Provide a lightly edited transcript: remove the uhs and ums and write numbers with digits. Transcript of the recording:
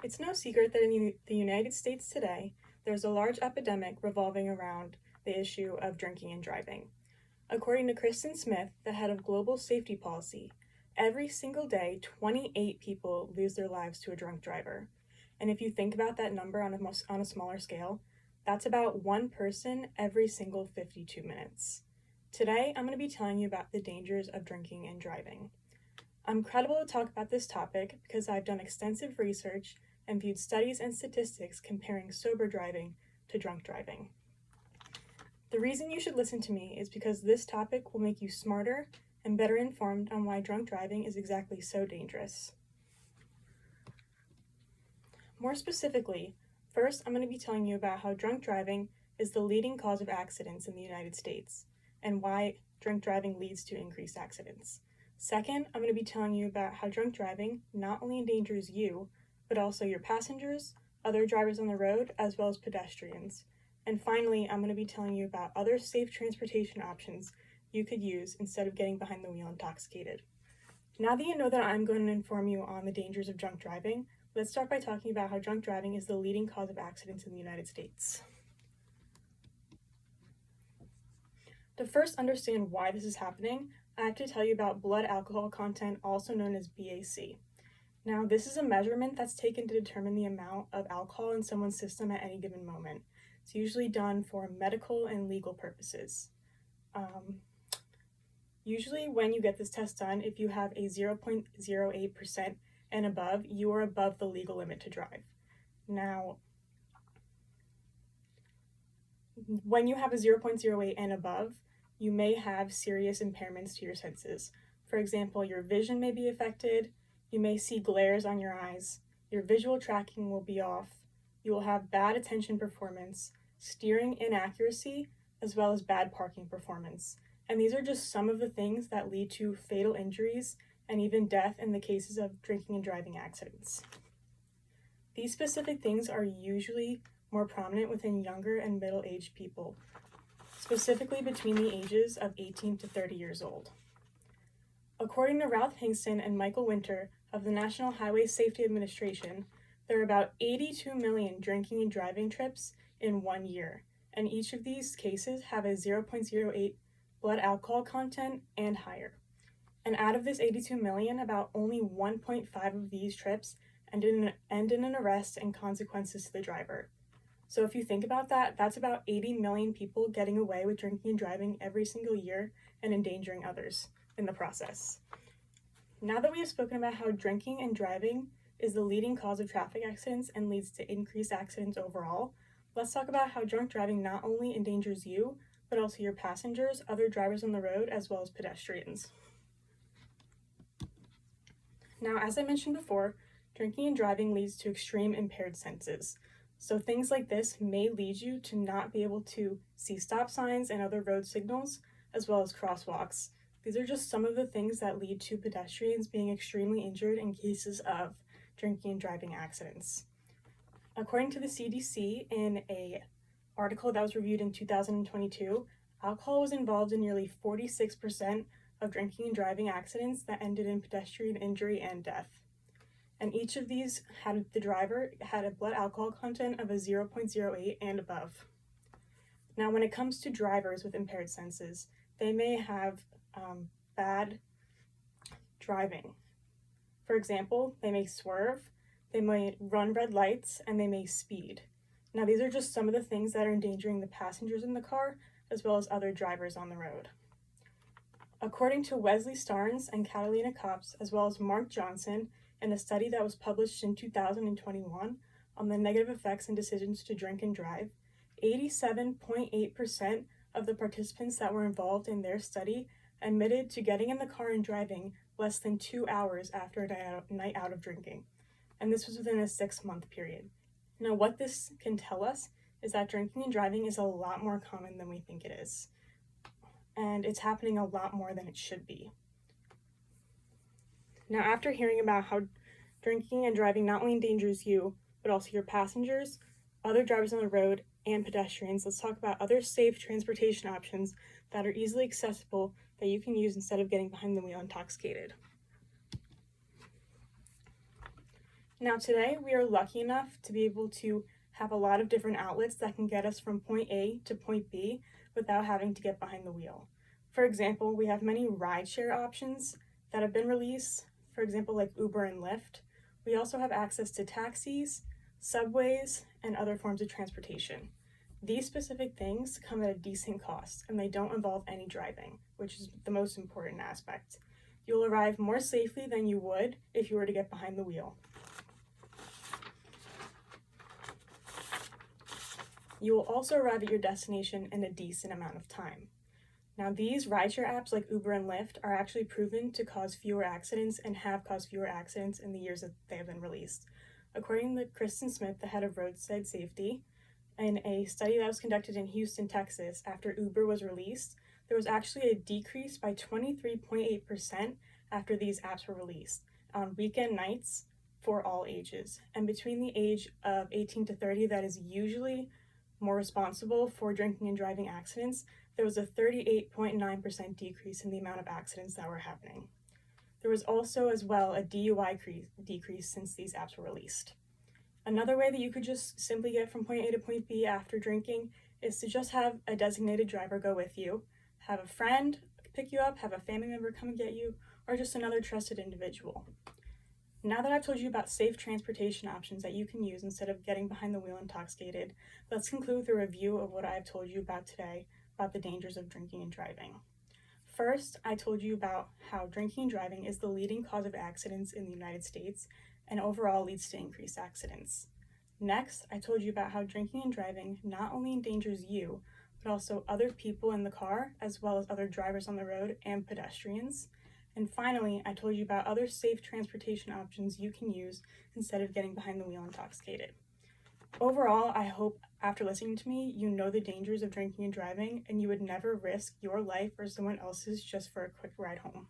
It's no secret that in the United States today, there's a large epidemic revolving around the issue of drinking and driving. According to Kristen Smith, the head of Global Safety Policy, every single day, 28 people lose their lives to a drunk driver. And if you think about that number on a smaller scale, that's about one person every single 52 minutes. Today, I'm going to be telling you about the dangers of drinking and driving. I'm credible to talk about this topic because I've done extensive research and viewed studies and statistics comparing sober driving to drunk driving. The reason you should listen to me is because this topic will make you smarter and better informed on why drunk driving is exactly so dangerous. More specifically, first I'm going to be telling you about how drunk driving is the leading cause of accidents in the United States and why drunk driving leads to increased accidents. Second, I'm going to be telling you about how drunk driving not only endangers you, but also your passengers, other drivers on the road, as well as pedestrians. And finally, I'm going to be telling you about other safe transportation options you could use instead of getting behind the wheel intoxicated. Now that you know that I'm going to inform you on the dangers of drunk driving, let's start by talking about how drunk driving is the leading cause of accidents in the United States. To first understand why this is happening, I have to tell you about blood alcohol content, also known as BAC. Now, this is a measurement that's taken to determine the amount of alcohol in someone's system at any given moment. It's usually done for medical and legal purposes. Usually when you get this test done, if you have a 0.08% and above, you are above the legal limit to drive. Now, when you have a 0.08 and above, you may have serious impairments to your senses. For example, your vision may be affected, you may see glares on your eyes, your visual tracking will be off, you will have bad attention performance, steering inaccuracy, as well as bad parking performance. And these are just some of the things that lead to fatal injuries and even death in the cases of drinking and driving accidents. These specific things are usually more prominent within younger and middle-aged people, specifically between the ages of 18 to 30 years old. According to Ralph Hingston and Michael Winter of the National Highway Safety Administration, there are about 82 million drinking and driving trips in 1 year, and each of these cases have a 0.08 blood alcohol content and higher. And out of this 82 million, about only 1.5 of these trips end in an arrest and consequences to the driver. So if you think about that, that's about 80 million people getting away with drinking and driving every single year and endangering others in the process. Now that we have spoken about how drinking and driving is the leading cause of traffic accidents and leads to increased accidents overall, let's talk about how drunk driving not only endangers you, but also your passengers, other drivers on the road, as well as pedestrians. Now, as I mentioned before, drinking and driving leads to extreme impaired senses. So things like this may lead you to not be able to see stop signs and other road signals, as well as crosswalks. These are just some of the things that lead to pedestrians being extremely injured in cases of drinking and driving accidents. According to the CDC, in an article that was reviewed in 2022, alcohol was involved in nearly 46% of drinking and driving accidents that ended in pedestrian injury and death. And each of these the driver had a blood alcohol content of a 0.08 and above. Now, when it comes to drivers with impaired senses, they may have bad driving. For example, they may swerve, they might run red lights, and they may speed. Now, these are just some of the things that are endangering the passengers in the car, as well as other drivers on the road. According to Wesley Starnes and Catalina Copps, as well as Mark Johnson, in a study that was published in 2021 on the negative effects and decisions to drink and drive, 87.8% of the participants that were involved in their study admitted to getting in the car and driving less than 2 hours after a night out of drinking. And this was within a 6-month period. Now, what this can tell us is that drinking and driving is a lot more common than we think it is. And it's happening a lot more than it should be. Now, after hearing about how drinking and driving not only endangers you, but also your passengers, other drivers on the road, and pedestrians, let's talk about other safe transportation options that are easily accessible that you can use instead of getting behind the wheel intoxicated. Now today we are lucky enough to be able to have a lot of different outlets that can get us from point A to point B without having to get behind the wheel. For example, we have many rideshare options that have been released, for example, like Uber and Lyft. We also have access to taxis, subways, and other forms of transportation. These specific things come at a decent cost and they don't involve any driving, which is the most important aspect. You'll arrive more safely than you would if you were to get behind the wheel. You will also arrive at your destination in a decent amount of time. Now, these rideshare apps like Uber and Lyft are actually proven to cause fewer accidents and have caused fewer accidents in the years that they have been released. According to Kristen Smith, the head of roadside safety, in a study that was conducted in Houston, Texas, after Uber was released, there was actually a decrease by 23.8% after these apps were released on weekend nights for all ages. And between the age of 18 to 30, that is usually more responsible for drinking and driving accidents, there was a 38.9% decrease in the amount of accidents that were happening. There was also as well a DUI decrease since these apps were released. Another way that you could just simply get from point A to point B after drinking is to just have a designated driver go with you, have a friend pick you up, have a family member come and get you, or just another trusted individual. Now that I've told you about safe transportation options that you can use instead of getting behind the wheel intoxicated, let's conclude with a review of what I've told you about today about the dangers of drinking and driving. First, I told you about how drinking and driving is the leading cause of accidents in the United States and overall leads to increased accidents. Next, I told you about how drinking and driving not only endangers you, but also other people in the car, as well as other drivers on the road and pedestrians. And finally, I told you about other safe transportation options you can use instead of getting behind the wheel intoxicated. Overall, I hope after listening to me, you know the dangers of drinking and driving, and you would never risk your life or someone else's just for a quick ride home.